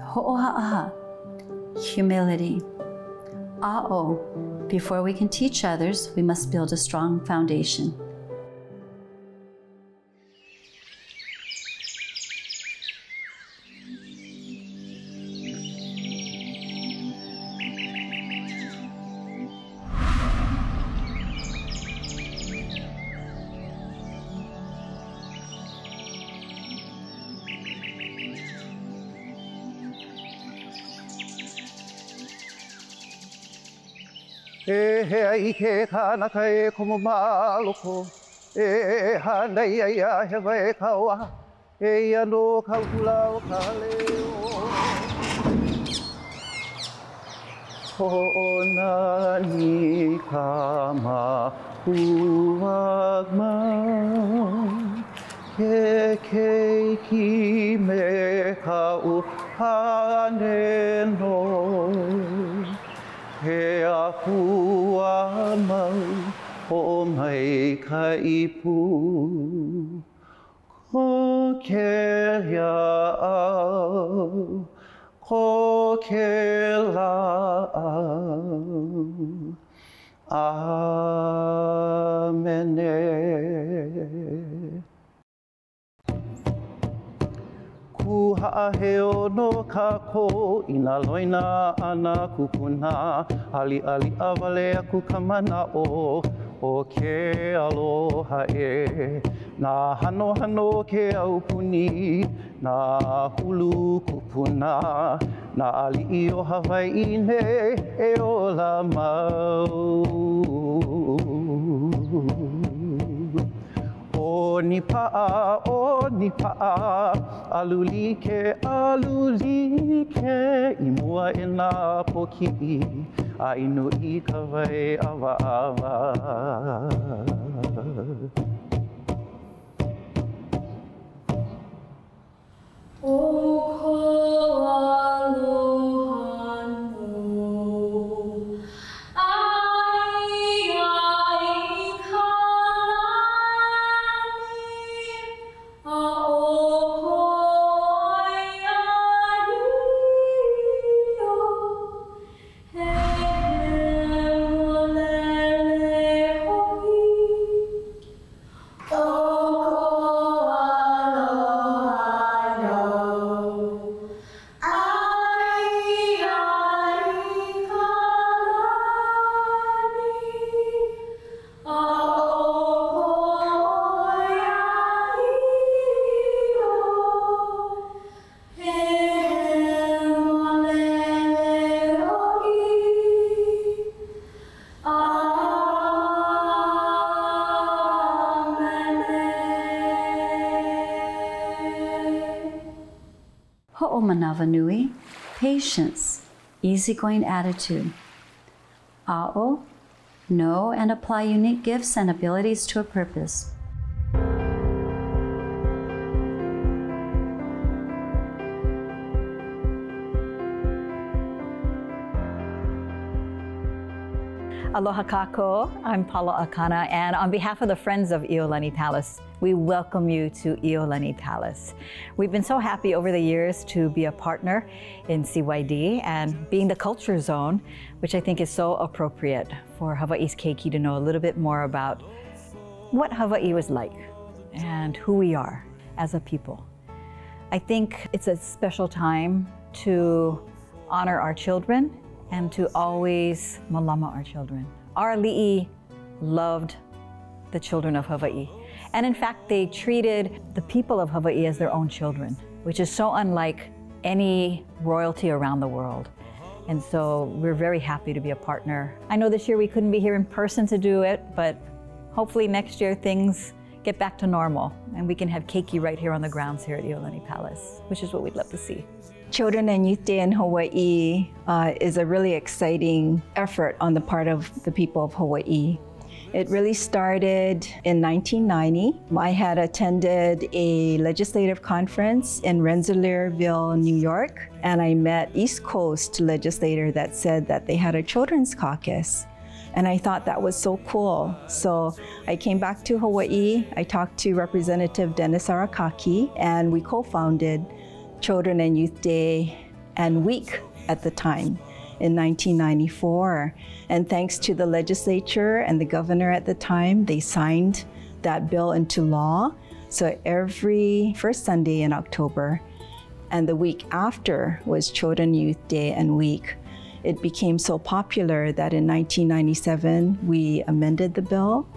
Ho'oha'aha, humility. A'o, before we can teach others, we must build a strong foundation. E he ai ke kānaka e komo māloko, e hanei ai a he vai kaua, e ia no ka hula o ka leo. Ho'ona ni ka mahuagma, ke keiki me ka uhane no. He ahua mau o mai ka ipu, ko ke au, ko ke lau, amene. Ku ha'aheo no ka ko I nā loina ana kupuna ali awale aku ka mana'o o ke aloha e nā hano ke aupuni nā hulu kupuna nā ali'i o Hawaii ne e ola mau. O ni pa'a, alulike, I mua e nā poki'i, a inu I ka wai awa. O ko aloha no, ai ka lani, a o ko ia hio, he molele hoki. O ko aloha no, ai ka lani, a o ko ia hio, he molele hoki. Ho'omanawa nui, patience, easygoing attitude. A'o, know and apply unique gifts and abilities to a purpose. Aloha kako, I'm Paula Akana, and on behalf of the Friends of Iolani Palace, we welcome you to Iolani Palace. We've been so happy over the years to be a partner in CYD and being the culture zone, which I think is so appropriate for Hawaii's keiki to know a little bit more about what Hawaii was like and who we are as a people. I think it's a special time to honor our children and to always malama our children. Our ali'i loved the children of Hawaii. And in fact, they treated the people of Hawaii as their own children, which is so unlike any royalty around the world. And so we're very happy to be a partner. I know this year we couldn't be here in person to do it, but hopefully next year things get back to normal and we can have keiki right here on the grounds here at Iolani Palace, which is what we'd love to see. Children and Youth Day in Hawaii is a really exciting effort on the part of the people of Hawaii. It really started in 1990. I had attended a legislative conference in Rensselaersville, New York, and I met East Coast legislator that said that they had a children's caucus. And I thought that was so cool. So I came back to Hawaii. I talked to Representative Dennis Arakaki, and we co-founded Children and Youth Day and Week at the time in 1994. And thanks to the legislature and the governor at the time, they signed that bill into law. So every first Sunday in October and the week after was Children, Youth Day and Week. It became so popular that in 1997, we amended the bill,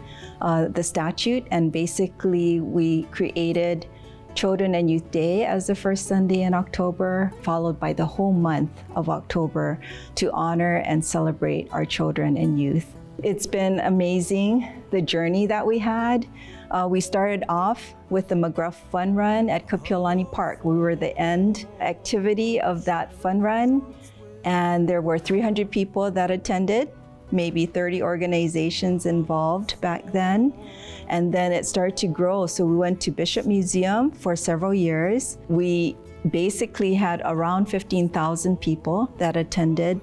the statute, and basically we created Children and Youth Day as the first Sunday in October, followed by the whole month of October to honor and celebrate our children and youth. It's been amazing, the journey that we had. We started off with the McGruff Fun Run at Kapiolani Park. We were the end activity of that fun run, and there were 300 people that attended, maybe 30 organizations involved back then. And then it started to grow. So we went to Bishop Museum for several years. We basically had around 15,000 people that attended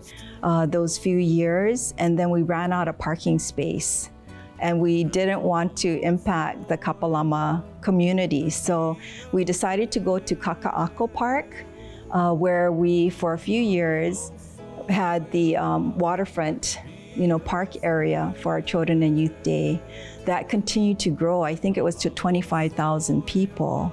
those few years. And then we ran out of parking space. And we didn't want to impact the Kapalama community. So we decided to go to Kaka'ako Park, where we, for a few years, had the waterfront park area for our Children and Youth Day. That continued to grow. I think it was to 25,000 people.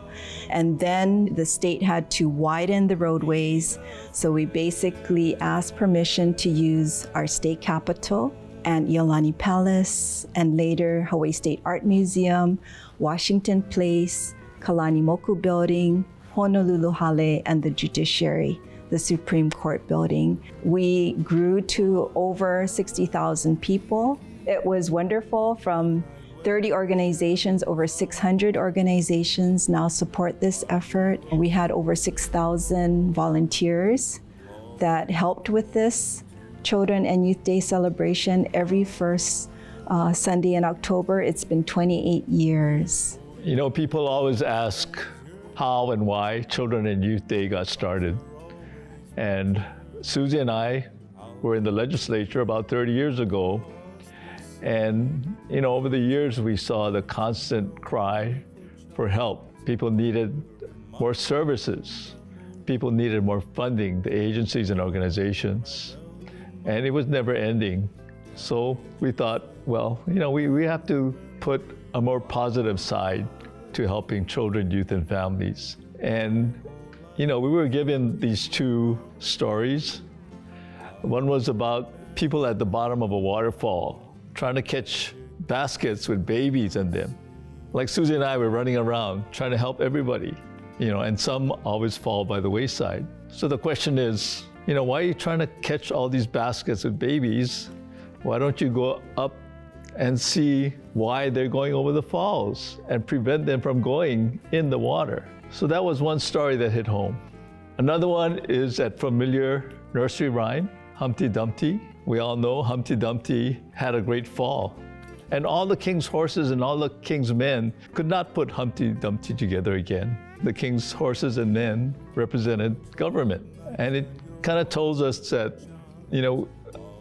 And then the state had to widen the roadways. So we basically asked permission to use our state capitol and Iolani Palace, and later Hawaii State Art Museum, Washington Place, Kalani Moku Building, Honolulu Hale, and the Judiciary, the Supreme Court building. We grew to over 60,000 people. It was wonderful. From 30 organizations, over 600 organizations now support this effort. We had over 6,000 volunteers that helped with this Children and Youth Day celebration every first Sunday in October. It's been 28 years. People always ask how and why Children and Youth Day got started. And Susie and I were in the legislature about 30 years ago. And, over the years, we saw the constant cry for help. People needed more services. People needed more funding, the agencies and organizations. And it was never ending. So we thought, well, we have to put a more positive side to helping children, youth, and families. And we were given these two stories. One was about people at the bottom of a waterfall trying to catch baskets with babies in them. Like Susie and I were running around trying to help everybody, and some always fall by the wayside. So the question is, why are you trying to catch all these baskets with babies? Why don't you go up and see why they're going over the falls and prevent them from going in the water? So that was one story that hit home. Another one is that familiar nursery rhyme, Humpty Dumpty. We all know Humpty Dumpty had a great fall. And all the king's horses and all the king's men could not put Humpty Dumpty together again. The king's horses and men represented government. And it kind of told us that, no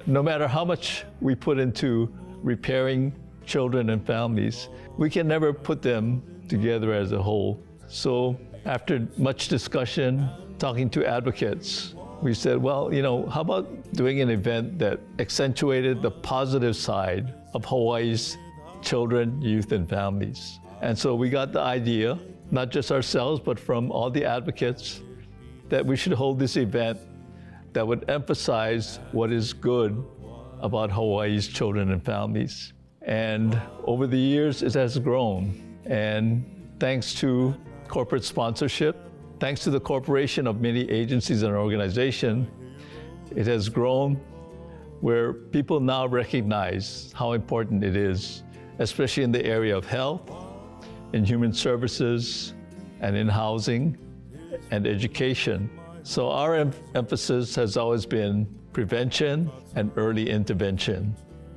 matter how much we put into repairing children and families, we can never put them together as a whole. So after much discussion, talking to advocates, we said, well, how about doing an event that accentuated the positive side of Hawaii's children, youth, and families? And so we got the idea, not just ourselves, but from all the advocates, that we should hold this event that would emphasize what is good about Hawaii's children and families. And over the years, it has grown. And thanks to corporate sponsorship, thanks to the cooperation of many agencies and organizations, it has grown where people now recognize how important it is, especially in the area of health, in human services, and in housing and education. So our emphasis has always been prevention and early intervention.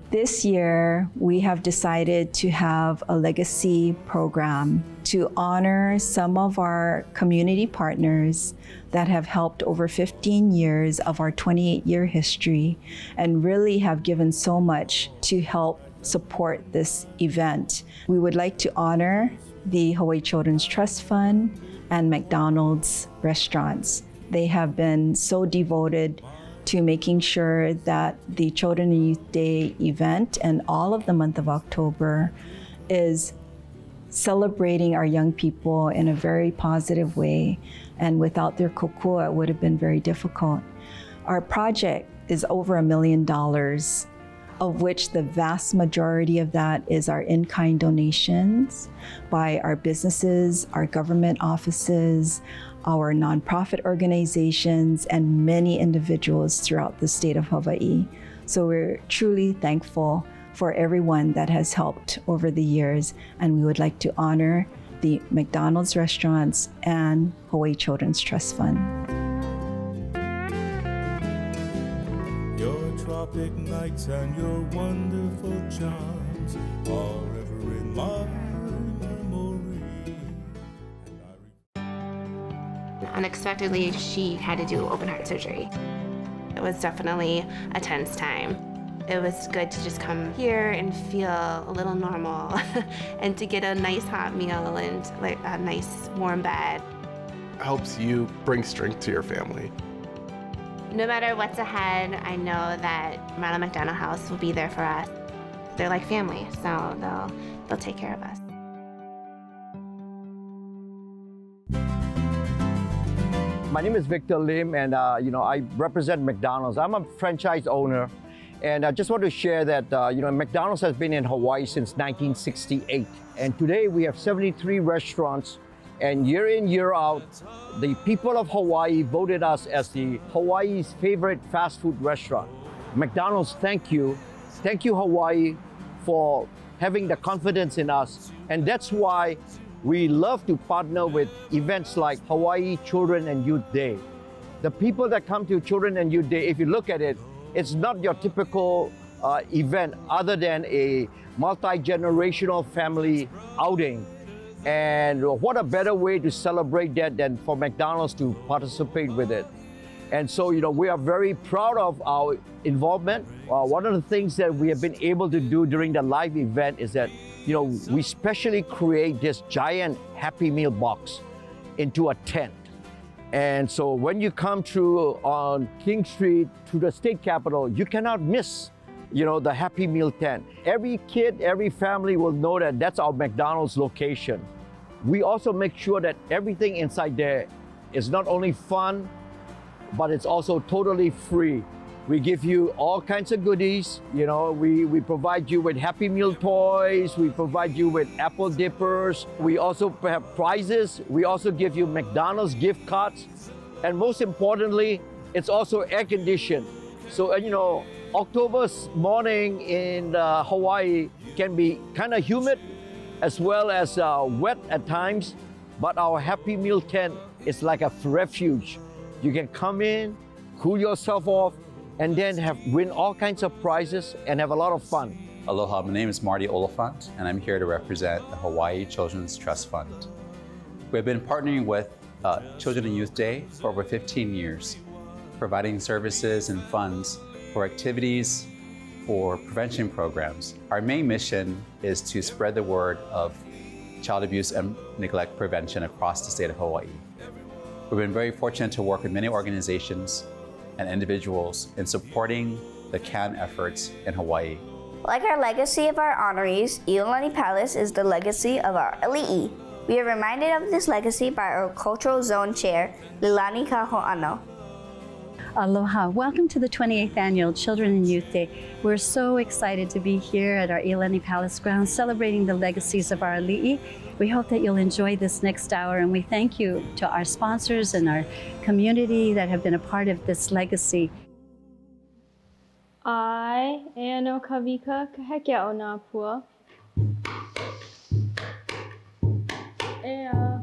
This year, we have decided to have a legacy program to honor some of our community partners that have helped over 15 years of our 28-year history and really have given so much to help support this event. We would like to honor the Hawaii Children's Trust Fund and McDonald's restaurants. They have been so devoted to making sure that the Children and Youth Day event and all of the month of October is celebrating our young people in a very positive way. And without their kokua, it would have been very difficult. Our project is over $1 million, of which the vast majority of that is our in-kind donations by our businesses, our government offices, our nonprofit organizations, and many individuals throughout the state of Hawaii. So we're truly thankful for everyone that has helped over the years, and we would like to honor the McDonald's restaurants and Hawaii Children's Trust Fund. Your tropic nights and your wonderful charms are ever in my memory. Unexpectedly, she had to do open heart surgery. It was definitely a tense time. It was good to just come here and feel a little normal and to get a nice hot meal and like a nice warm bed. Helps you bring strength to your family. No matter what's ahead, I know that Ronald McDonald House will be there for us. They're like family, so they'll take care of us. My name is Victor Lim, and I represent McDonald's. I'm a franchise owner, and I just want to share that McDonald's has been in Hawaii since 1968, and today we have 73 restaurants. And year in, year out, the people of Hawaii voted us as the Hawaii's favorite fast food restaurant. McDonald's, thank you. Thank you, Hawaii, for having the confidence in us. And that's why we love to partner with events like Hawaii Children and Youth Day. The people that come to Children and Youth Day, if you look at it, it's not your typical event other than a multi-generational family outing. And what a better way to celebrate that than for McDonald's to participate with it. And so, we are very proud of our involvement. One of the things that we have been able to do during the live event is that, we specially create this giant Happy Meal box into a tent. And so when you come through on King Street to the state capitol, you cannot miss the Happy Meal tent. Every kid, every family will know that that's our McDonald's location. We also make sure that everything inside there is not only fun, but it's also totally free. We give you all kinds of goodies. We provide you with Happy Meal toys. We provide you with apple dippers. We also have prizes. We also give you McDonald's gift cards. And most importantly, it's also air conditioned. So, October's morning in Hawaii can be kind of humid as well as wet at times, but our Happy Meal tent is like a refuge. You can come in, cool yourself off, and then win all kinds of prizes and have a lot of fun. Aloha, my name is Marty Oliphant, and I'm here to represent the Hawaii Children's Trust Fund. We've been partnering with Children and Youth Day for over 15 years, providing services and funds for activities for prevention programs. Our main mission is to spread the word of child abuse and neglect prevention across the state of Hawaii. We've been very fortunate to work with many organizations and individuals in supporting the CAN efforts in Hawaii. Like our legacy of our honorees, Iolani Palace is the legacy of our ali'i. We are reminded of this legacy by our Cultural Zone Chair, Lilani Kaho'ano. Aloha. Welcome to the 28th Annual Children and Youth Day. We're so excited to be here at our Iolani Palace grounds celebrating the legacies of our ali'i. We hope that you'll enjoy this next hour, and we thank you to our sponsors and our community that have been a part of this legacy. I, Eano Kavika Kahekea o nā pua. Ea.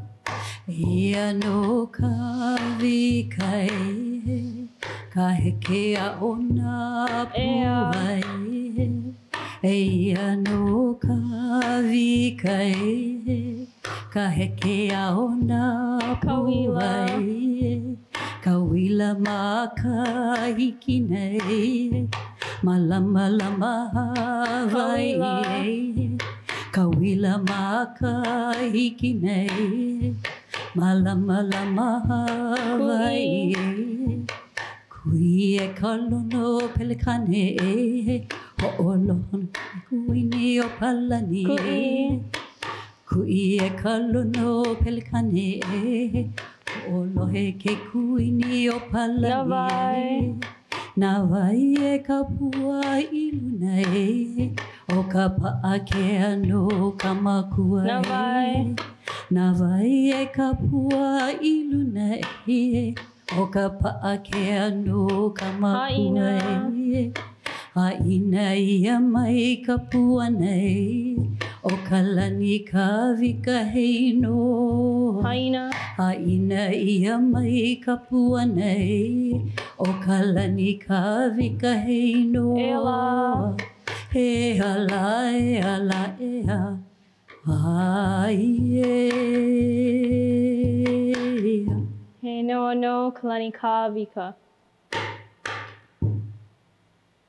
Eano Kavika Kahekea o nā pua. Eano Kavika Kahekea o nā pua. Kawila makahiki nei, malama lama Hawaii. Kawila makahiki nei, Malama lama Hawaii Kui e kalono pelekane Ho'olon kui ni o palani Kui e kalono pelekane Ho'olohe ke kui ni o palani Nawai e kapua iluna O ka pa'a ke ano kamakua Nawai e kapua iluna O ka pa'a ke ano kamakua Ha'ina ia mai ka puanei O ka lani ka vika heino Ha'ina ia mai ka puanei O ka lani ka vika heino E ala e ala e a He no kalani ka vika.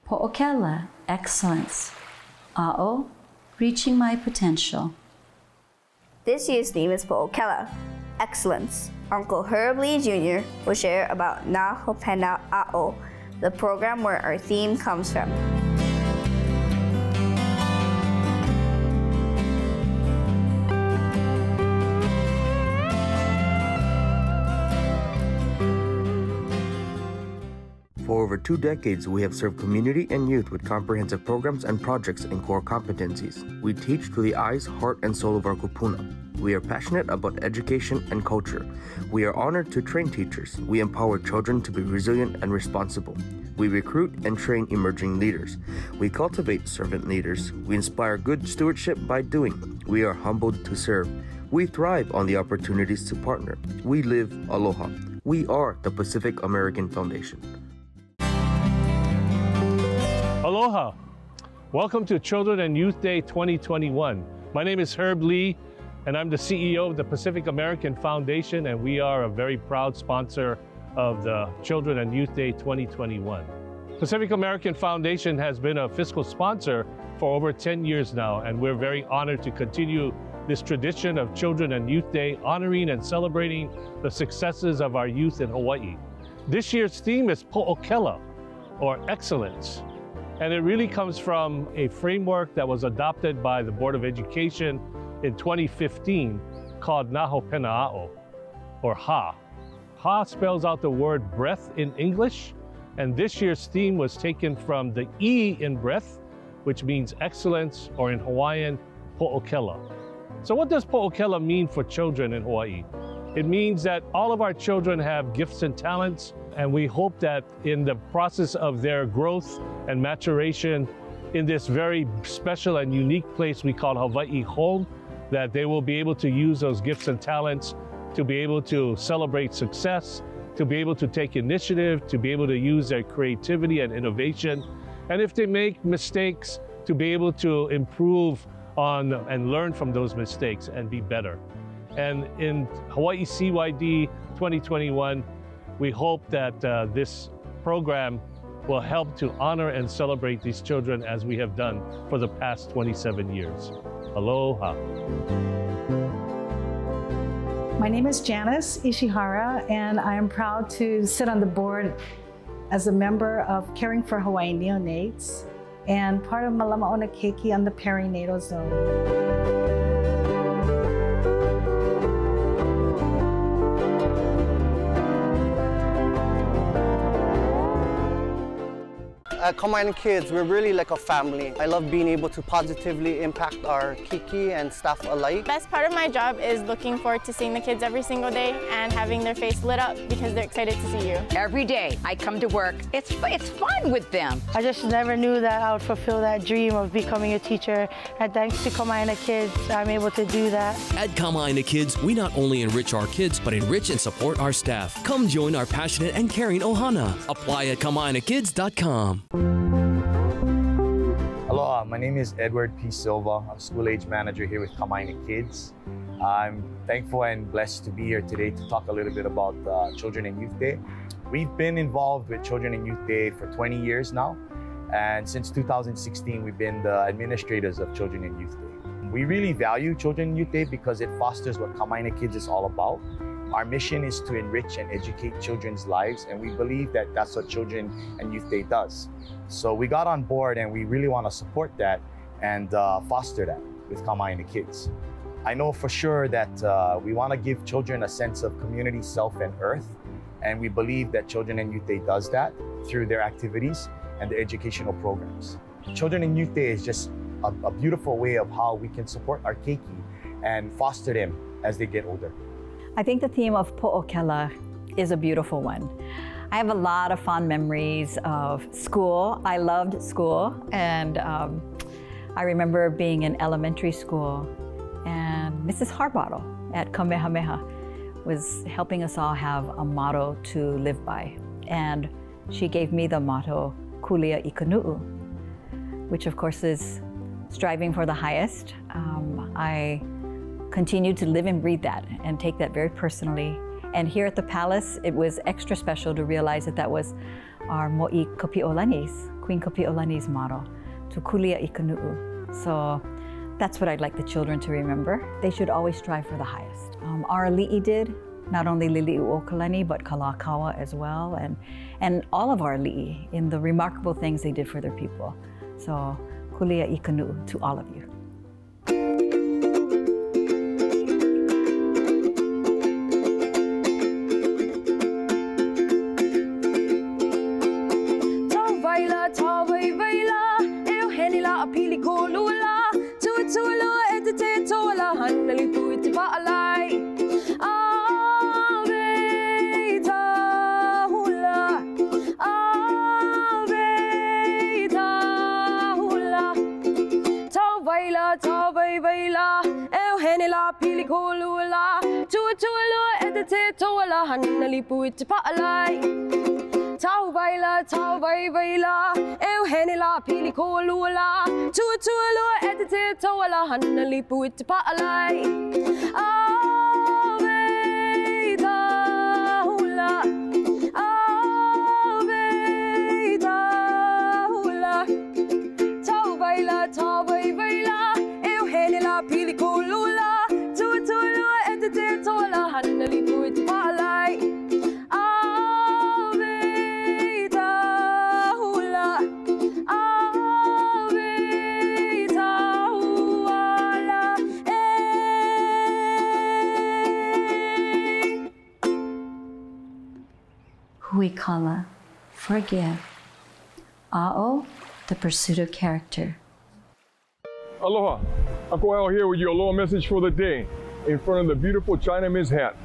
Po'okela, excellence. A'o, reaching my potential. This year's theme is Po'okela, excellence. Uncle Herb Lee Jr. will share about Na Hopena A'o, the program where our theme comes from. For over 2 decades, we have served community and youth with comprehensive programs and projects in core competencies. We teach through the eyes, heart, and soul of our kupuna. We are passionate about education and culture. We are honored to train teachers. We empower children to be resilient and responsible. We recruit and train emerging leaders. We cultivate servant leaders. We inspire good stewardship by doing. We are humbled to serve. We thrive on the opportunities to partner. We live Aloha. We are the Pacific American Foundation. Aloha! Welcome to Children and Youth Day 2021. My name is Herb Lee, and I'm the CEO of the Pacific American Foundation, and we are a very proud sponsor of the Children and Youth Day 2021. Pacific American Foundation has been a fiscal sponsor for over 10 years now, and we're very honored to continue this tradition of Children and Youth Day, honoring and celebrating the successes of our youth in Hawaii. This year's theme is Po'okela, or excellence. And it really comes from a framework that was adopted by the Board of Education in 2015 called Na Hopena A'o, or Ha. Ha spells out the word breath in English, and this year's theme was taken from the E in breath, which means excellence, or in Hawaiian, Po'okela. So what does Po'okela mean for children in Hawaii? It means that all of our children have gifts and talents, and we hope that in the process of their growth and maturation in this very special and unique place we call Hawaii home, that they will be able to use those gifts and talents to be able to celebrate success, to be able to take initiative, to be able to use their creativity and innovation. And if they make mistakes, to be able to improve on and learn from those mistakes and be better. And in Hawaii CYD 2021, we hope that this program will help to honor and celebrate these children as we have done for the past 27 years. Aloha. My name is Janice Ishihara, and I am proud to sit on the board as a member of Caring for Hawaii Neonates and part of Malama Keiki on the perinatal zone. At Kama'aina Kids, we're really like a family. I love being able to positively impact our Kiki and staff alike. Best part of my job is looking forward to seeing the kids every single day and having their face lit up because they're excited to see you. Every day I come to work, it's fun with them. I just never knew that I would fulfill that dream of becoming a teacher, and thanks to Kama'aina Kids, I'm able to do that. At Kama'aina Kids, we not only enrich our kids, but enrich and support our staff. Come join our passionate and caring ohana. Apply at kama'ainakids.com. Aloha, my name is Edward P. Silva. I'm School Age Manager here with Kama'aina Kids. I'm thankful and blessed to be here today to talk a little bit about Children and Youth Day. We've been involved with Children and Youth Day for 20 years now, and since 2016 we've been the administrators of Children and Youth Day. We really value Children and Youth Day because it fosters what Kama'aina Kids is all about. Our mission is to enrich and educate children's lives, and we believe that that's what Children and Youth Day does. So we got on board, and we really want to support that and foster that with Kamaina Kids. I know for sure that we want to give children a sense of community, self, and earth, and we believe that Children and Youth Day does that through their activities and their educational programs. Children and Youth Day is just a beautiful way of how we can support our keiki and foster them as they get older. I think the theme of Po'okela is a beautiful one. I have a lot of fond memories of school. I loved school, and I remember being in elementary school, and Mrs. Harbottle at Kamehameha was helping us all have a motto to live by. And she gave me the motto, Kulia Ikanu'u, which of course is striving for the highest. I continued to live and breathe that and take that very personally. And here at the Palace, it was extra special to realize that that was our Mo'i Kapi'olani's, Queen Kapi'olani's motto, to Kulia Ikanu'u. So that's what I'd like the children to remember. They should always strive for the highest. Our ali'i did, not only Lili'uokalani, but Kalakaua as well, and all of our ali'i in the remarkable things they did for their people. So Kulia Ikanu'u to all of you. Tau vai vaila, eu hene la pili ko lula, tu lua edite toala hanna lipu it pa'alai. Ave hula, ave hula. Tau vai vaila, eu hene la pili ko lula, tu lua edite toala hanna lipu it pa'alai. Huikala, forgive. A'o, the pursuit of character. Aloha. Uncle Al here with your aloha message for the day in front of the beautiful Chinaman's hat.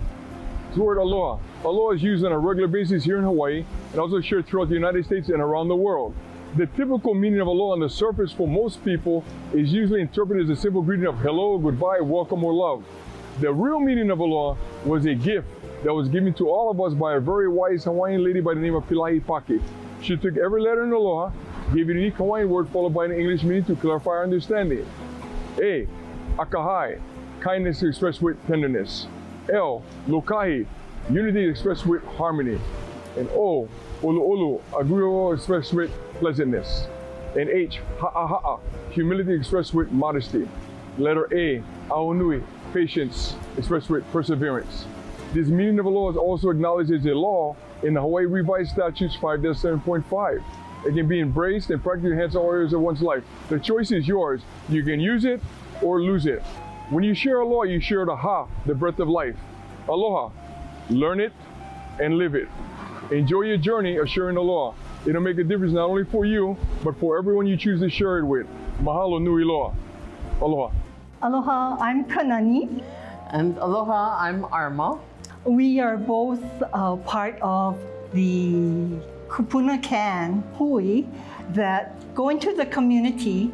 The word aloha. Aloha is used on a regular basis here in Hawaii and also shared throughout the United States and around the world. The typical meaning of aloha on the surface for most people is usually interpreted as a simple greeting of hello, goodbye, welcome, or love. The real meaning of aloha was a gift that was given to all of us by a very wise Hawaiian lady by the name of Pilahi Pake. She took every letter in aloha, gave it a unique Hawaiian word followed by an English meaning to clarify our understanding. A, akahai, kindness expressed with tenderness. L, lokahi, unity expressed with harmony. And O, olu, agreeable expressed with pleasantness. And H, ha'aha'a, humility expressed with modesty. Letter A, aonui, patience expressed with perseverance. This meaning of aloha is also acknowledged as a law in the Hawaii Revised Statutes 5-7.5. It can be embraced and practically enhance all areas of one's life. The choice is yours. You can use it or lose it. When you share aloha, you share the ha, the breath of life. Aloha, learn it and live it. Enjoy your journey of sharing aloha. It'll make a difference not only for you, but for everyone you choose to share it with. Mahalo nui loa. Aloha. Aloha, I'm Kanani. And aloha, I'm Arma. We are both part of the Kupuna Can Hui that go into the community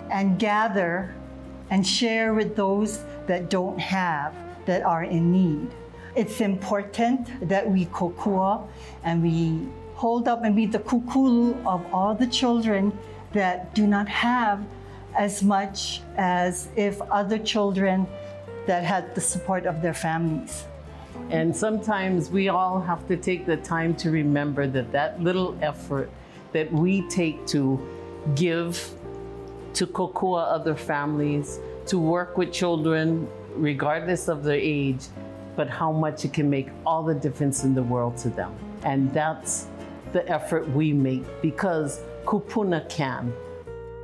and gather and share with those that don't have, that are in need. It's important that we kokua and we hold up and be the kukulu of all the children that do not have as much as if other children that had the support of their families. And sometimes we all have to take the time to remember that that little effort that we take to give, to kokua other families, to work with children regardless of their age, but how much it can make all the difference in the world to them. And that's the effort we make because Kupuna can.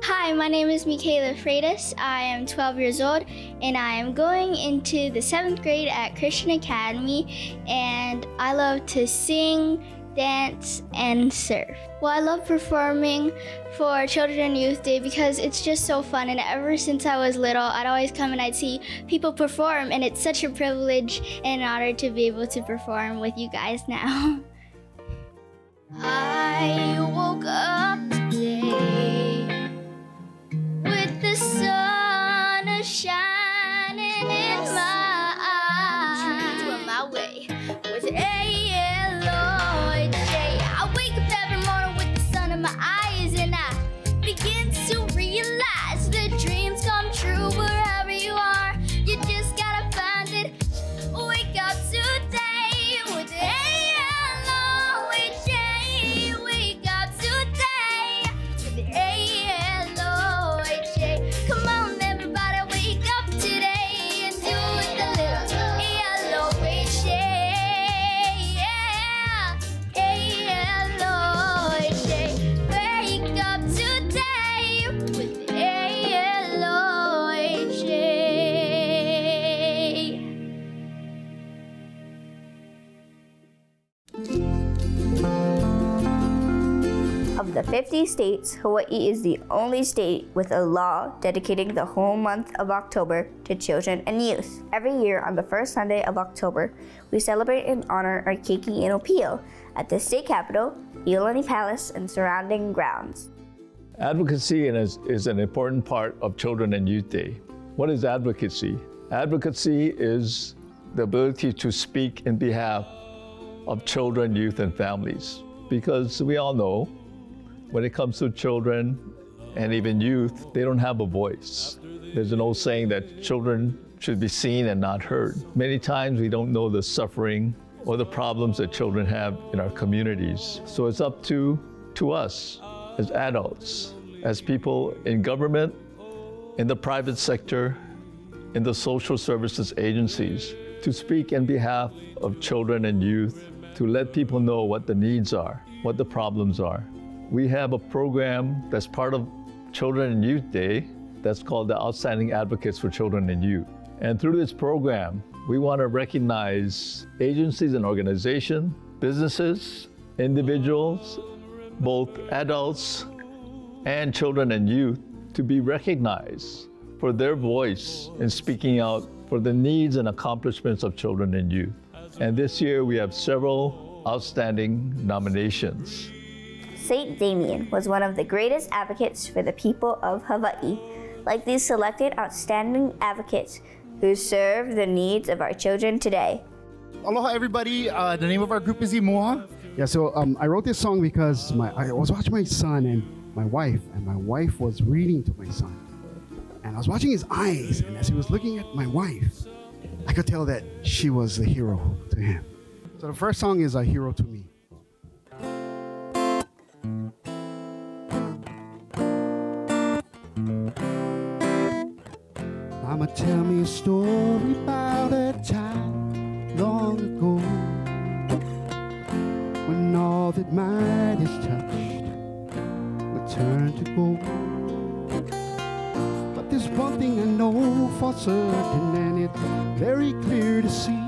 Hi, my name is Michaela Freitas. I am 12 years old and I am going into the 7th grade at Christian Academy, and I love to sing, dance, and surf. Well, I love performing for Children and Youth Day because it's just so fun, and ever since I was little, I'd always come and I'd see people perform, and it's such a privilege and an honor to be able to perform with you guys now. I woke up today with the sun shining in my eyes, on my way with Aloha. I wake up every morning with the sun in my eyes, and I begin to realize that dreams come true wherever you are. You just gotta find it. Wake up today with Aloha. Wake up today with Aloha. Come on, everybody, wake up today and do it a little Aloha. Wake up today with Aloha. Of the 50 states, Hawaii is the only state with a law dedicating the whole month of October to children and youth. Every year on the first Sunday of October, we celebrate and honor our keiki and opio at the state capitol, Iolani Palace, and surrounding grounds. Advocacy is an important part of Children and Youth Day. What is advocacy? Advocacy is the ability to speak in behalf of children, youth, and families. Because we all know when it comes to children and even youth, they don't have a voice. There's an old saying that children should be seen and not heard. Many times we don't know the suffering or the problems that children have in our communities. So it's up to us as adults, as people in government, in the private sector, in the social services agencies, to speak in behalf of children and youth, to let people know what the needs are, what the problems are. We have a program that's part of Children and Youth Day that's called the Outstanding Advocates for Children and Youth. And through this program, we want to recognize agencies and organizations, businesses, individuals, both adults and children and youth, to be recognized for their voice in speaking out for the needs and accomplishments of children and youth. And this year we have several outstanding nominations. Saint Damien was one of the greatest advocates for the people of Hawaii. Like these selected outstanding advocates who serve the needs of our children today. Aloha, everybody. The name of our group is Imoha. Yeah, so I wrote this song because I was watching my son and my wife was reading to my son. And I was watching his eyes, and as he was looking at my wife, I could tell that she was a hero to him. So the first song is A Hero to Me. Mama, tell me a story about a time long ago when all that might is touched would turn to gold. But there's one thing I know for certain, and it's very clear to see.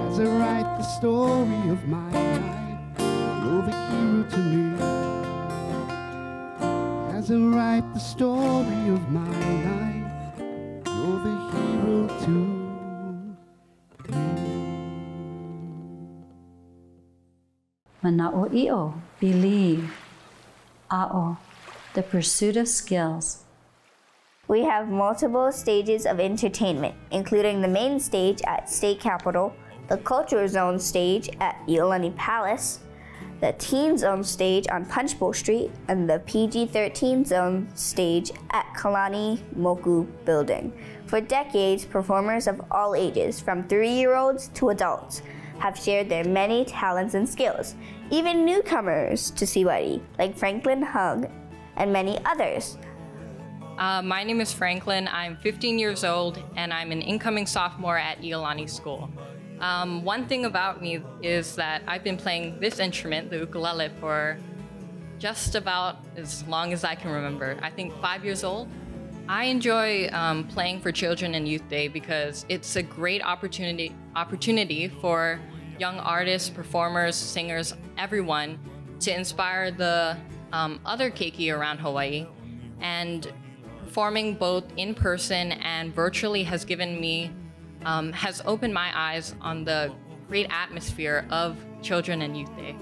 As I write the story of my life, you're the hero to me. As I write the story of my life, you're the hero to me. Mana'o'io, believe. A'o, the pursuit of skills. We have multiple stages of entertainment, including the main stage at State Capitol, the Culture Zone stage at Iolani Palace, the Teen Zone stage on Punch Bowl Street, and the PG-13 Zone stage at Kalani Moku Building. For decades, performers of all ages, from 3-year-olds to adults, have shared their many talents and skills. Even newcomers to CYD, like Franklin Hug and many others. My name is Franklin. I'm 15 years old, and I'm an incoming sophomore at Iolani School. One thing about me is that I've been playing this instrument, the ukulele, for just about as long as I can remember. I think 5 years old. I enjoy playing for Children and Youth Day because it's a great opportunity for young artists, performers, singers, everyone to inspire the other keiki around Hawaii. And performing both in person and virtually has given me, has opened my eyes on the great atmosphere of Children and Youth Day.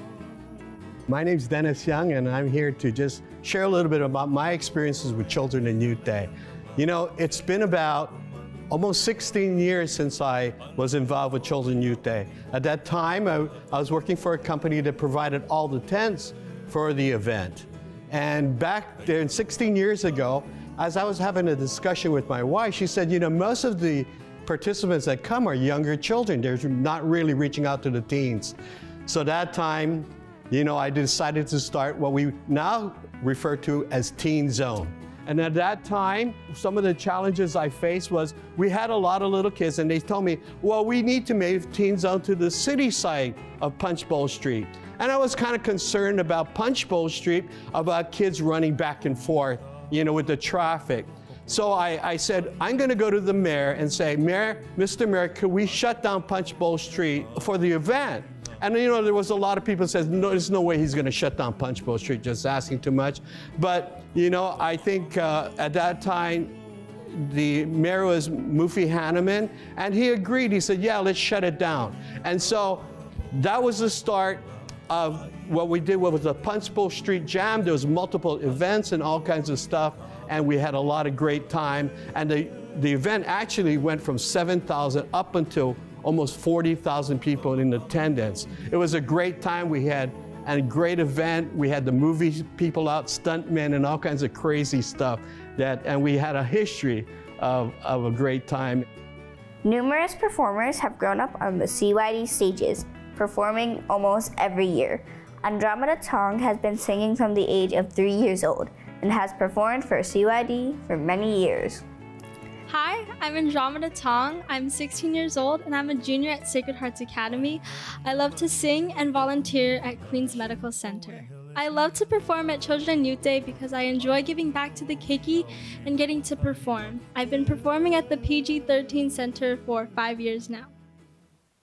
My name's Dennis Young, and I'm here to just share a little bit about my experiences with Children and Youth Day. You know, it's been about almost 16 years since I was involved with Children and Youth Day. At that time, I was working for a company that provided all the tents for the event. And back then, 16 years ago, as I was having a discussion with my wife, she said, you know, most of the participants that come are younger children. They're not really reaching out to the teens. So that time, you know, I decided to start what we now refer to as Teen Zone. And at that time, some of the challenges I faced was we had a lot of little kids, and they told me, well, we need to move Teen Zone to the city side of Punch Bowl Street. And I was kind of concerned about Punch Bowl Street, about kids running back and forth, you know, with the traffic. So I said, I'm going to go to the mayor and say, Mayor, Mr. Mayor, could we shut down Punch Bowl Street for the event? And you know, there was a lot of people who said, no, there's no way he's going to shut down Punch Bowl Street, just asking too much. But, you know, I think at that time, the mayor was Mufi Hanneman, and he agreed. He said, yeah, let's shut it down. And so that was the start of what we did, what was the Punch Bowl Street Jam. There was multiple events and all kinds of stuff, and we had a lot of great time. And the event actually went from 7,000 up until almost 40,000 people in attendance. It was a great time. We had a great event. We had the movie people out, stuntmen, and all kinds of crazy stuff. And we had a history of a great time. Numerous performers have grown up on the CYD stages, performing almost every year. Andromeda Tong has been singing from the age of 3 years old and has performed for CYD for many years. Hi, I'm Andromeda Tong. I'm 16 years old and I'm a junior at Sacred Hearts Academy. I love to sing and volunteer at Queens Medical Center. I love to perform at Children and Youth Day because I enjoy giving back to the keiki and getting to perform. I've been performing at the PG-13 Center for 5 years now.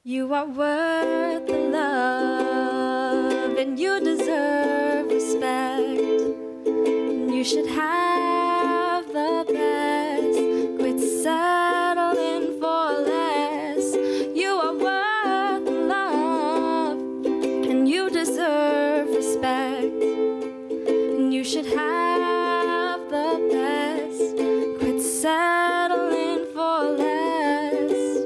You are worth the love and you deserve respect. You should have the best. Quit settling for less. You are worth the love and you deserve respect. And you should have the best. Quit settling for less.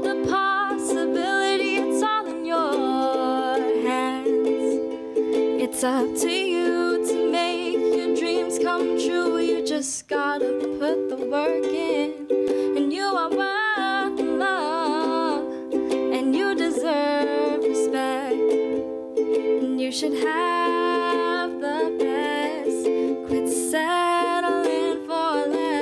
The possibility, it's all in your hands. It's up to you to make your dreams come true. You just gotta put the work in. And you are worth the love and you deserve respect. And you should have the best. Quit settling for less.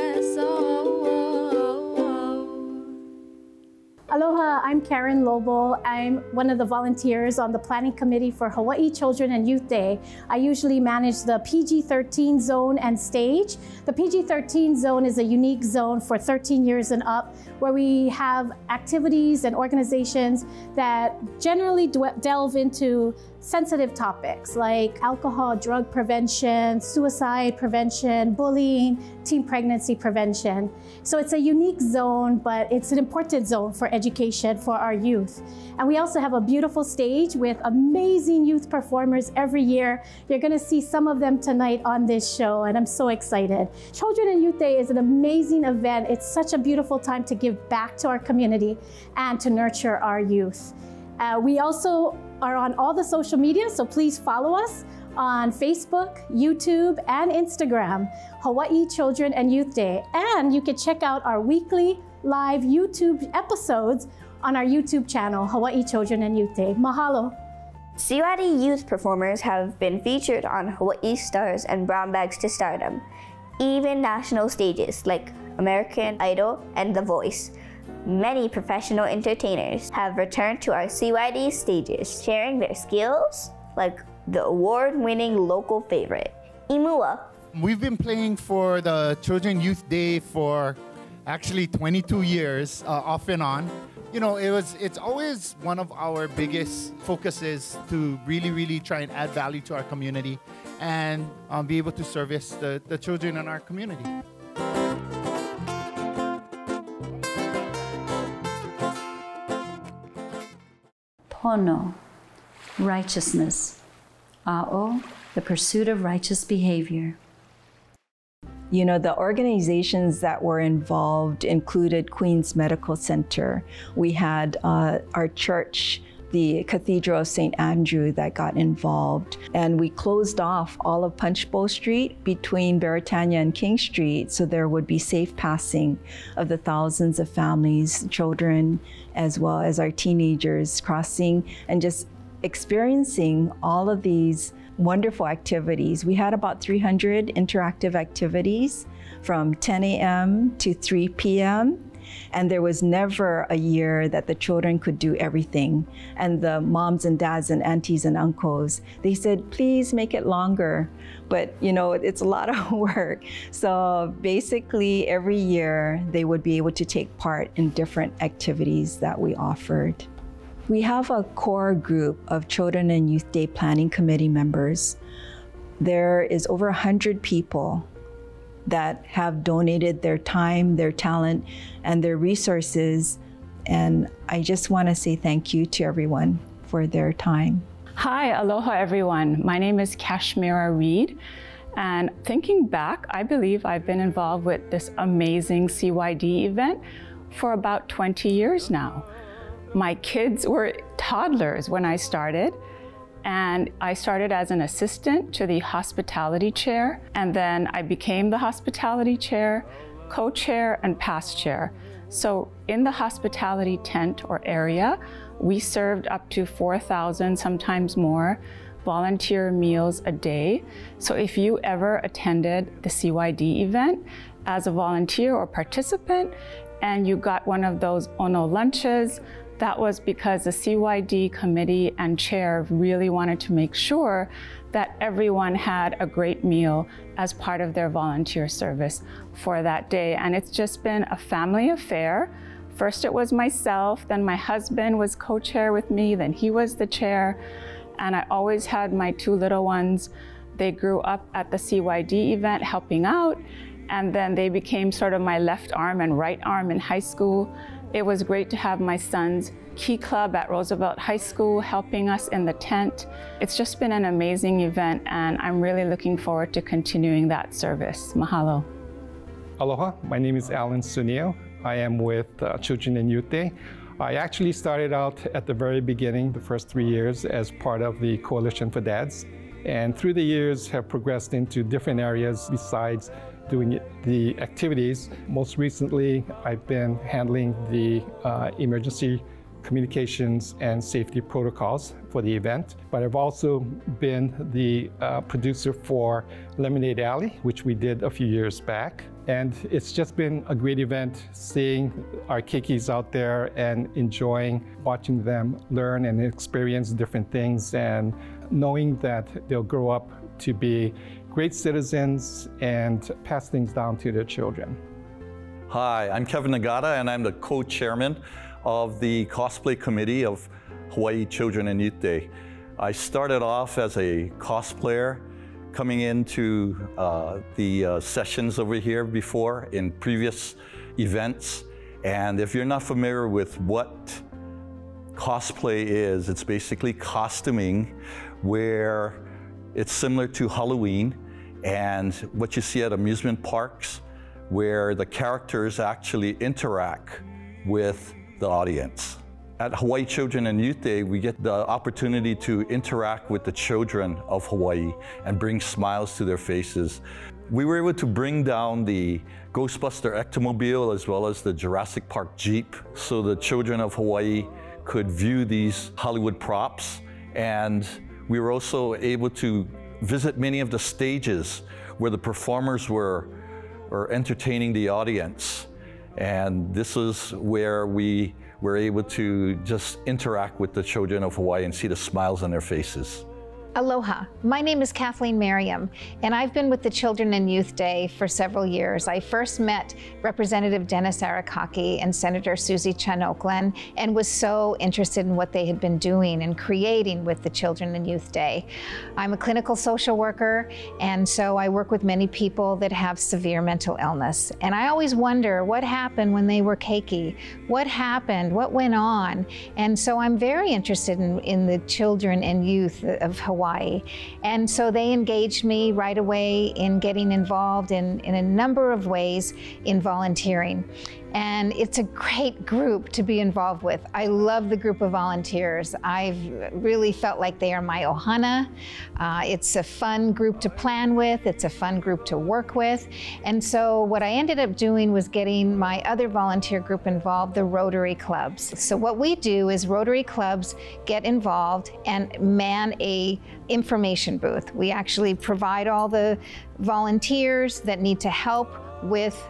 Aloha, I'm Karen Lobo. I'm one of the volunteers on the planning committee for Hawaii Children and Youth Day. I usually manage the PG-13 zone and stage. The PG-13 zone is a unique zone for 13 years and up, where we have activities and organizations that generally delve into sensitive topics like alcohol, drug prevention, suicide prevention, bullying, teen pregnancy prevention. So it's a unique zone, but it's an important zone for education for our youth. And we also have a beautiful stage with amazing youth performers every year. You're gonna see some of them tonight on this show, and I'm so excited. Children and Youth Day is an amazing event. It's such a beautiful time to give back to our community and to nurture our youth. We also are on all the social media, so please follow us on Facebook, YouTube, and Instagram, Hawaii Children and Youth Day. And you can check out our weekly live YouTube episodes on our YouTube channel, Hawaii Children and Youth Day. Mahalo. CYD youth performers have been featured on Hawaii Stars and Brown Bags to Stardom. even national stages like American Idol and The Voice. Many professional entertainers have returned to our CYD stages, sharing their skills, like the award-winning local favorite, Imua. We've been playing for the Children Youth Day for actually 22 years, off and on. You know, it's always one of our biggest focuses to really try and add value to our community and be able to service the children in our community. Pono, righteousness. A'o, the pursuit of righteous behavior. You know, the organizations that were involved included Queens Medical Center. We had our church, the Cathedral of St. Andrew, that got involved. And we closed off all of Punchbowl Street between Beretania and King Street, so there would be safe passing of the thousands of families, children, as well as our teenagers crossing and just experiencing all of these wonderful activities. We had about 300 interactive activities from 10 a.m. to 3 p.m. And there was never a year that the children could do everything. And the moms and dads and aunties and uncles, they said, please make it longer. But you know, it's a lot of work. So basically every year they would be able to take part in different activities that we offered. We have a core group of Children and Youth Day Planning Committee members. There is over 100 people that have donated their time, their talent, and their resources. And I just want to say thank you to everyone for their time. Hi, aloha everyone. My name is Kashmira Reed. And thinking back, I believe I've been involved with this amazing CYD event for about 20 years now. My kids were toddlers when I started, and I started as an assistant to the hospitality chair, and then I became the hospitality chair, co-chair, and past chair. So in the hospitality tent or area, we served up to 4,000, sometimes more, volunteer meals a day. So if you ever attended the CYD event as a volunteer or participant, and you got one of those Ono lunches, that was because the CYD committee and chair really wanted to make sure that everyone had a great meal as part of their volunteer service for that day. And it's just been a family affair. First it was myself, then my husband was co-chair with me, then he was the chair. And I always had my two little ones. They grew up at the CYD event helping out, and then they became sort of my left arm and right arm in high school. It was great to have my son's Key Club at Roosevelt High School helping us in the tent. It's just been an amazing event, and I'm really looking forward to continuing that service. Mahalo. Aloha, my name is Alan Sunil. I am with Children and Youth Day. I actually started out at the very beginning, the first 3 years, as part of the Coalition for Dads. And through the years have progressed into different areas besides doing the activities. Most recently, I've been handling the emergency communications and safety protocols for the event. But I've also been the producer for Lemonade Alley, which we did a few years back. And it's just been a great event seeing our kikis out there and enjoying watching them learn and experience different things, and knowing that they'll grow up to be great citizens and pass things down to their children. Hi, I'm Kevin Nagata, and I'm the co-chairman of the cosplay committee of Hawaii Children and Youth Day. I started off as a cosplayer, coming into the sessions over here before in previous events. And if you're not familiar with what cosplay is, it's basically costuming, where it's similar to Halloween and what you see at amusement parks, where the characters actually interact with the audience. At Hawaii Children and Youth Day, we get the opportunity to interact with the children of Hawaii and bring smiles to their faces. We were able to bring down the Ghostbuster Ectomobile as well as the Jurassic Park Jeep, so the children of Hawaii could view these Hollywood props. And we were also able to visit many of the stages where the performers were or entertaining the audience. And this is where we were able to just interact with the children of Hawaii and see the smiles on their faces. Aloha, my name is Kathleen Merriam, and I've been with the Children and Youth Day for several years. I first met Representative Dennis Arakaki and Senator Susie Chan-Oakland and was so interested in what they had been doing and creating with the Children and Youth Day. I'm a clinical social worker, and so I work with many people that have severe mental illness. And I always wonder what happened when they were keiki, what happened, what went on. And so I'm very interested in the children and youth of Hawaii. And so they engaged me right away in getting involved in a number of ways in volunteering. And it's a great group to be involved with. I love the group of volunteers. I've really felt like they are my ohana. It's a fun group to plan with. It's a fun group to work with. And so what I ended up doing was getting my other volunteer group involved, the Rotary Clubs. So what we do is Rotary Clubs get involved and man a information booth. We actually provide all the volunteers that need to help with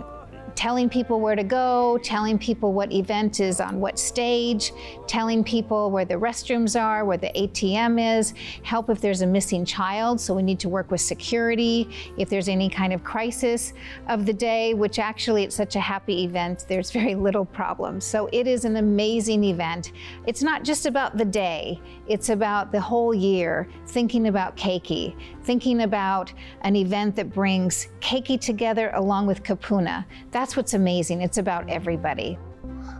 telling people where to go, telling people what event is on what stage, telling people where the restrooms are, where the ATM is, help if there's a missing child, so we need to work with security, if there's any kind of crisis of the day, which actually it's such a happy event, there's very little problems. So it is an amazing event. It's not just about the day, it's about the whole year, thinking about keiki, thinking about an event that brings keiki together along with kapuna. That's what's amazing. It's about everybody.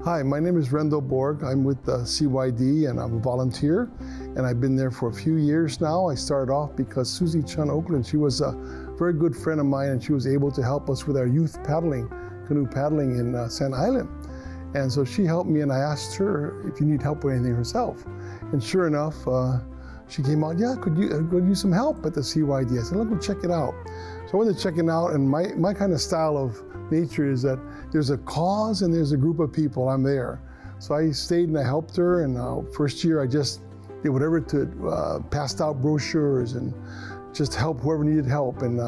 Hi, my name is Rendell Borg. I'm with CYD and I'm a volunteer, and I've been there for a few years now. I started off because Susie Chan-Oakland, she was a very good friend of mine, and she was able to help us with our youth paddling, canoe paddling in Sand Island. And so she helped me, and I asked her if you need help with anything herself. And sure enough, she came out, yeah, could you use some help at the CYD? I said, let me check it out. So I went to check it out, and my kind of style of nature is that there's a cause and there's a group of people. I'm there. So I stayed and I helped her, and first year I just did whatever to passed out brochures and just help whoever needed help. And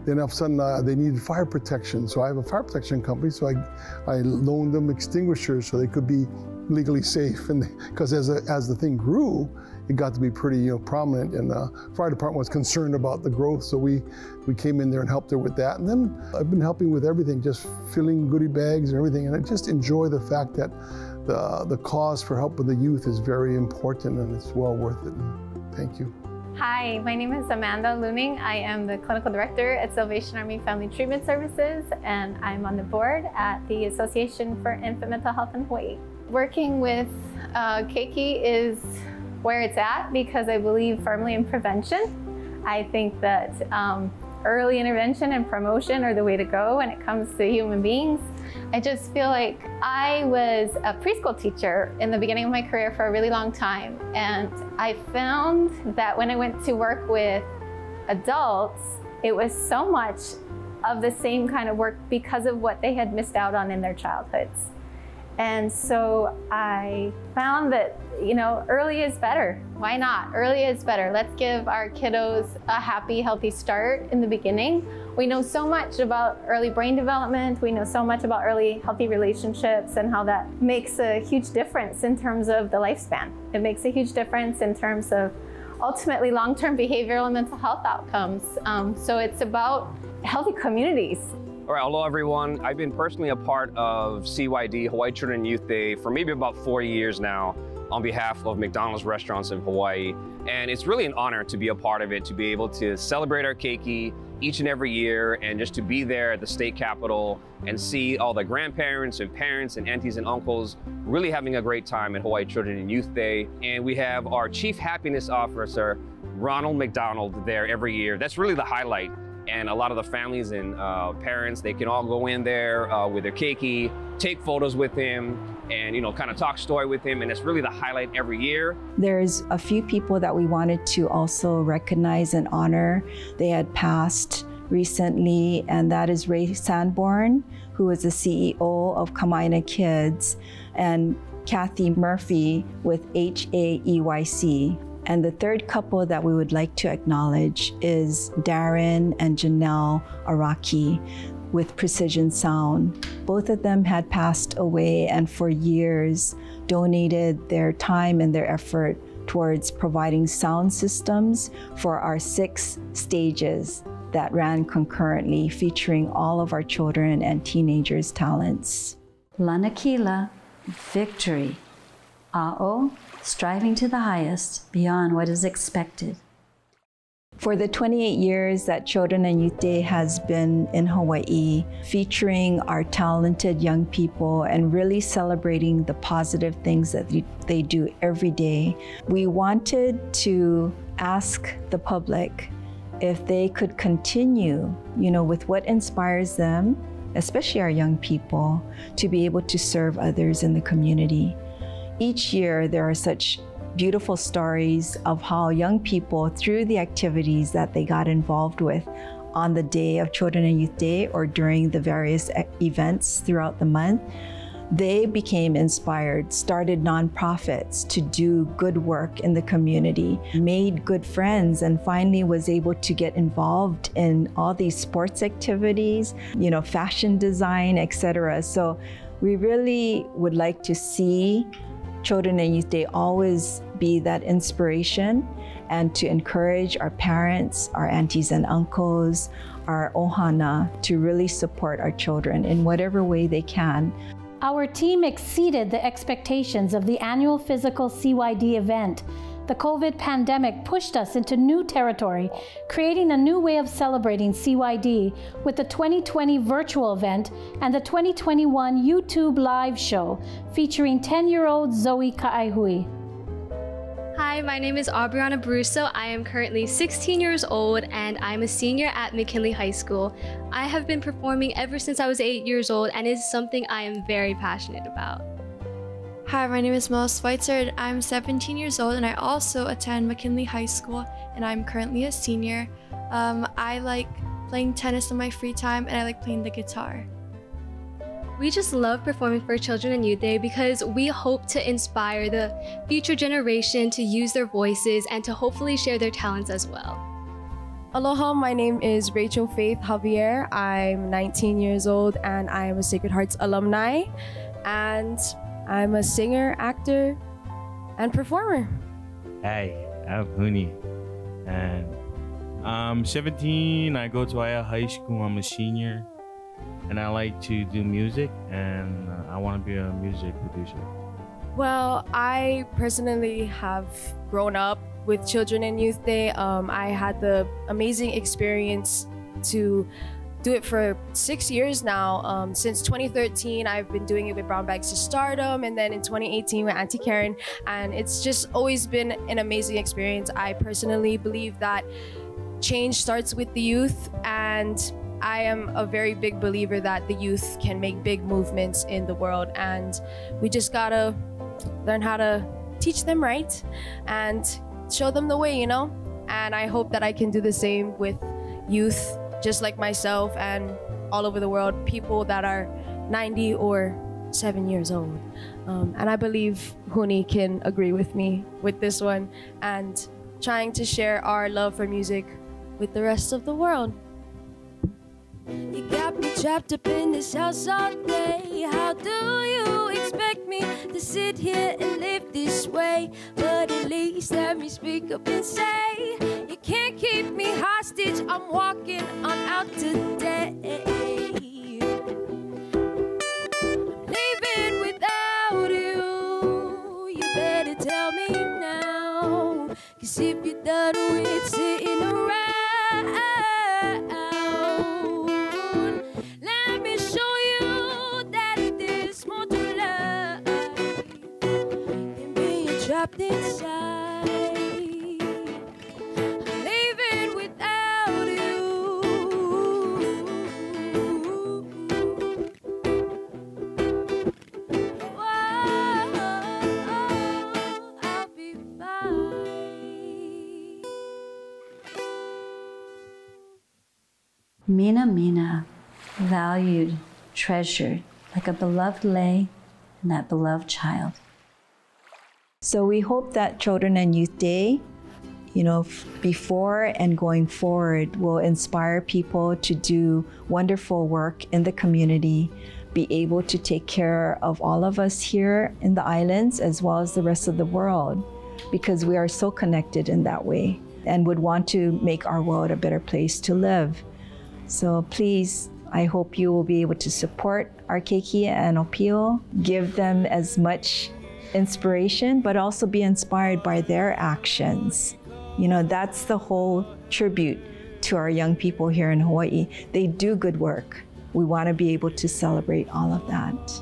then all of a sudden they needed fire protection. So I have a fire protection company, so I loaned them extinguishers so they could be legally safe. And because as the thing grew, it got to be pretty prominent, and the fire department was concerned about the growth, so we came in there and helped her with that. And then I've been helping with everything, just filling goodie bags and everything, and I just enjoy the fact that the cause for helping the youth is very important, and it's well worth it. Thank you. Hi, my name is Amanda Luning. I am the clinical director at Salvation Army Family Treatment Services, and I'm on the board at the Association for Infant Mental Health in Hawaii. Working with keiki is where it's at because I believe firmly in prevention. I think that early intervention and promotion are the way to go when it comes to human beings. I just feel like I was a preschool teacher in the beginning of my career for a really long time, and I found that when I went to work with adults, it was so much of the same kind of work because of what they had missed out on in their childhoods. And so I found that, early is better. Why not? Early is better. Let's give our kiddos a happy, healthy start in the beginning. We know so much about early brain development. We know so much about early healthy relationships and how that makes a huge difference in terms of the lifespan. It makes a huge difference in terms of ultimately long-term behavioral and mental health outcomes. So it's about healthy communities. All right, aloha everyone. I've been personally a part of CYD, Hawaii Children and Youth Day, for maybe about 4 years now on behalf of McDonald's restaurants in Hawaii. And it's really an honor to be a part of it, to be able to celebrate our keiki each and every year, and just to be there at the state capitol and see all the grandparents and parents and aunties and uncles really having a great time at Hawaii Children and Youth Day. And we have our Chief Happiness Officer, Ronald McDonald, there every year. That's really the highlight. And a lot of the families and parents, they can all go in there with their keiki, take photos with him, and kind of talk story with him, and it's really the highlight every year. There's a few people that we wanted to also recognize and honor. They had passed recently, and that is Ray Sanborn, who is the CEO of Kamaina Kids, and Kathy Murphy with HAEYC. And the third couple that we would like to acknowledge is Darren and Janelle Araki. with Precision Sound. Both of them had passed away and for years donated their time and their effort towards providing sound systems for our 6 stages that ran concurrently, featuring all of our children and teenagers' talents. Lanakila, victory. A'o, striving to the highest, beyond what is expected. For the 28 years that Children and Youth Day has been in Hawaii, featuring our talented young people and really celebrating the positive things that they do every day, we wanted to ask the public if they could continue, with what inspires them, especially our young people, to be able to serve others in the community. Each year, there are such beautiful stories of how young people, through the activities that they got involved with on the day of Children and Youth Day or during the various events throughout the month, they became inspired, started nonprofits to do good work in the community, made good friends, and finally was able to get involved in all these sports activities, fashion design, etc. So we really would like to see Children and Youth Day always be that inspiration and to encourage our parents, our aunties and uncles, our ohana to really support our children in whatever way they can. Our team exceeded the expectations of the annual physical CYD event. The COVID pandemic pushed us into new territory, creating a new way of celebrating CYD with the 2020 virtual event and the 2021 YouTube live show featuring 10-year-old Zoe Ka'aihui. Hi, my name is Aubriana Brusso. I am currently 16 years old and I'm a senior at McKinley High School. I have been performing ever since I was 8 years old and is something I am very passionate about. Hi, my name is Melissa Schweitzer. I'm 17 years old and I also attend McKinley High School and I'm currently a senior. I like playing tennis in my free time and I like playing the guitar. We just love performing for Children and Youth Day because we hope to inspire the future generation to use their voices and to hopefully share their talents as well. Aloha, my name is Rachel Faith Javier. I'm 19 years old and I am a Sacred Hearts alumni. And I'm a singer, actor, and performer. Hey, I'm Huni, and I'm 17. I go to Aya High School. I'm a senior, and I like to do music, and I want to be a music producer. Well, I personally have grown up with Children and Youth Day. I had the amazing experience to do it for 6 years now. Since 2013, I've been doing it with Brown Bags to Stardom, and then in 2018 with Auntie Karen, and it's just always been an amazing experience. I personally believe that change starts with the youth, and I am a very big believer that the youth can make big movements in the world, and we just gotta learn how to teach them right and show them the way, And I hope that I can do the same with youth just like myself and all over the world, people that are 90 or 7 years old. And I believe Huni can agree with me with this one and trying to share our love for music with the rest of the world. You got me trapped up in this house all day. How do you expect me to sit here and live this way? But at least let me speak up and say, you can't keep me hostage, I'm walking on out today. Leaving without you, you better tell me now. 'Cause if you're done with sitting around, let me show you that there's more to life than being trapped inside. I'm leaving without you. I'll be fine. Mina Mina, valued, treasured, like a beloved lei and that beloved child. So we hope that Children and Youth Day, before and going forward will inspire people to do wonderful work in the community, be able to take care of all of us here in the islands as well as the rest of the world, because we are so connected in that way and would want to make our world a better place to live. So please, I hope you will be able to support our Keiki and Opio, give them as much inspiration, but also be inspired by their actions. That's the whole tribute to our young people here in Hawaii. They do good work. We want to be able to celebrate all of that.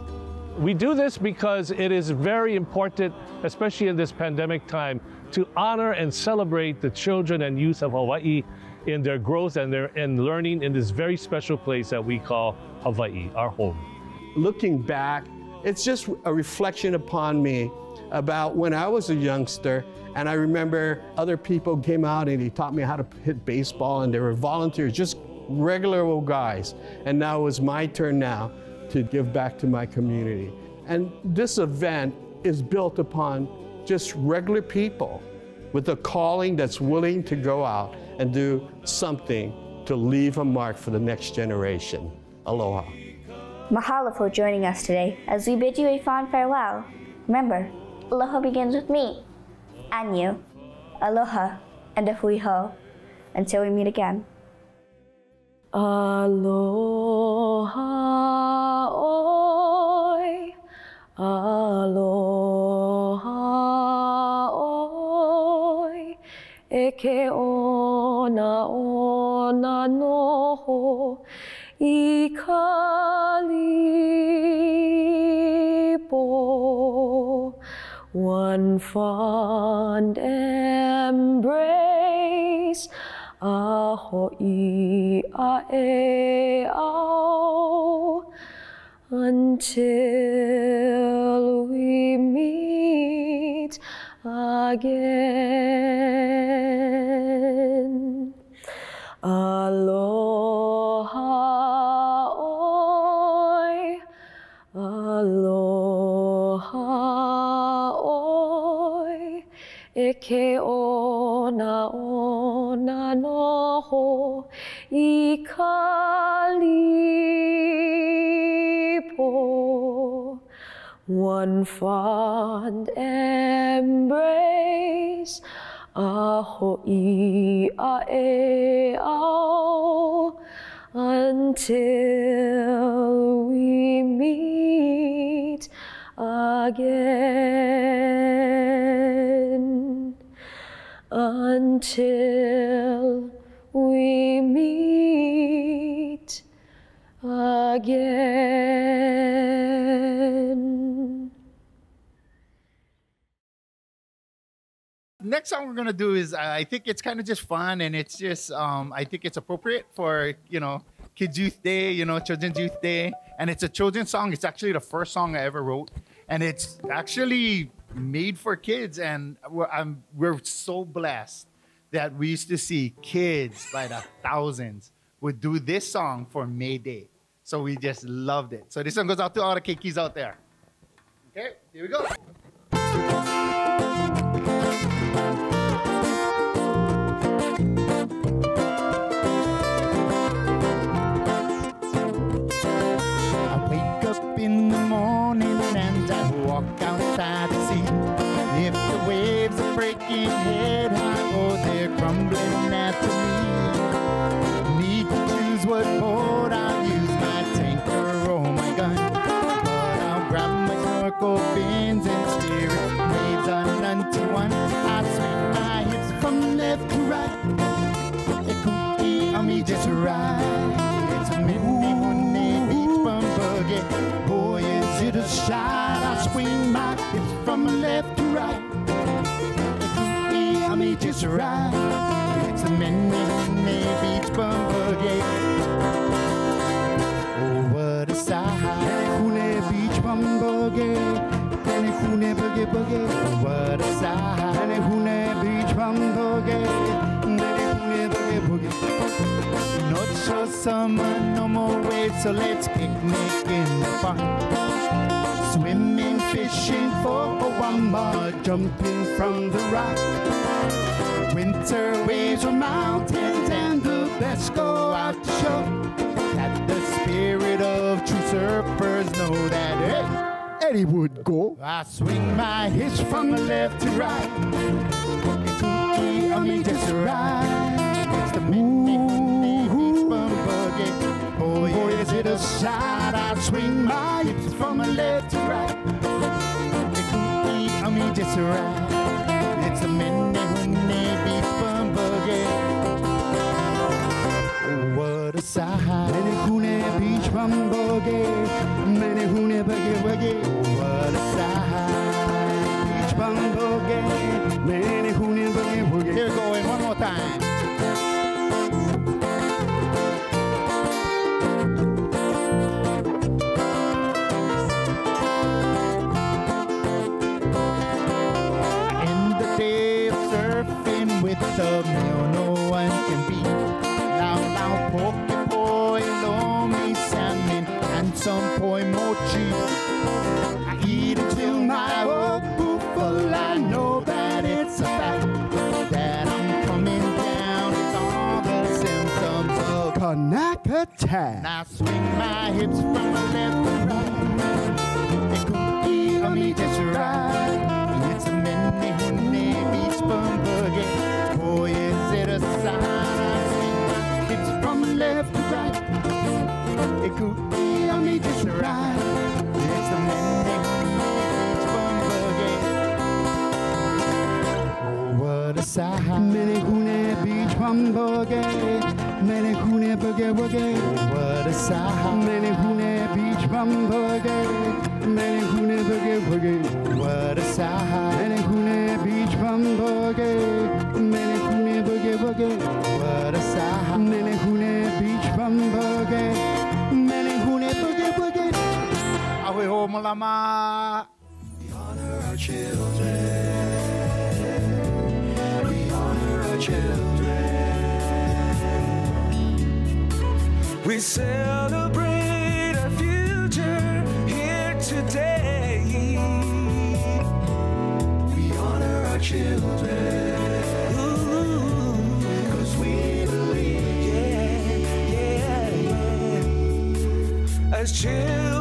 We do this because it is very important, especially in this pandemic time, to honor and celebrate the children and youth of Hawaii in their growth and their learning in this very special place that we call Hawaii, our home. Looking back, it's just a reflection upon me about when I was a youngster, and I remember other people came out and he taught me how to hit baseball, and they were volunteers, just regular old guys. And now it was my turn now to give back to my community. And this event is built upon just regular people with a calling that's willing to go out and do something to leave a mark for the next generation. Aloha. Mahalo for joining us today as we bid you a fond farewell. Remember, aloha begins with me, and you. Aloha and a hui ho. Until we meet again. Aloha oi, aloha oi, e ke ona noho I kalipo. One fond embrace, a ho'i a e au, until we meet again. Aloha oi, aloha oi, e ke ona noho I kalipo. One fond embrace, a ho'i a e au, until we meet again. Until we meet again. Next song we're gonna do is I think it's kind of just fun, and it's just I think it's appropriate for Kids Youth Day, Children's Youth Day, and it's a children's song. It's actually the first song I ever wrote, and it's actually made for kids, and we're so blessed that we used to see kids by the thousands would do this song for May Day. So we just loved it. So this one goes out to all the keikis out there. Okay, here we go. I wake up in the morning and I walk outside to see if the waves are breaking head high or they're crumbling after me. Need to choose what boat I'll use, my tanker or my gun. But I'll grab my snorkel fins and spirit waves are none to one. I swing my hips from left to right. A cookie on me just right. It's a midday beach bum buggy. Boy, is it a shot. I swing my hips from left to right. Me just right. It's a midday beach bum buggy. Oh, what a sight. Hune beach bum buggy. Hune buggy buggy. Oh, what a sight. Hune beach bum buggy. Hune buggy buggy. Not so summer, no more waves, so let's picnic in the park. Swimming, fish. wishing for one more, jumping from the rock. Winter waves on mountains and the best go out to show that the spirit of true surfers know that, hey, Eddie would go. I swing my hips from left to right. Cookie on me just right. It's the midnight beach bum buggy. Boy, is it a sight. I swing my hips from left to right. Cookie on me just right. It's the midnight beach bum buggy. What a sight. Menehune beach bum buggy. Menehune buggy wuggy. What a sight. Beach bum buggy. Menehune buggy wuggy. Here we go, and one more time. In the day of surfing with the meal no one can beat. Now, poke boy, loamy salmon, and some poi mochi. I eat until my oku full. I know that it's a fact that I'm coming down with all the symptoms of Kanaka attack. Now swing my hips from my left to right. The cookie on me just right. It's a mini beach bum buggy. Boy, is it a sign. It's from left to right. It could be on me just right. It's the beach bum buggy. Oh, what a sight. Menehune beach bum buggy. Menehune buggy wuggy. Oh, what a sight. Menehune beach bum buggy. Menehune buggy wuggy. Oh, what a sight. Menehune beach bum buggy. Menehune buggy wuggy. Oh, what a sight. Menehune beach bum buggy. Menehune buggy wuggy. Ahoy ho malama. We honor our children. We honor our children. We celebrate our future here today. We honor our children. Cause we believe, as children.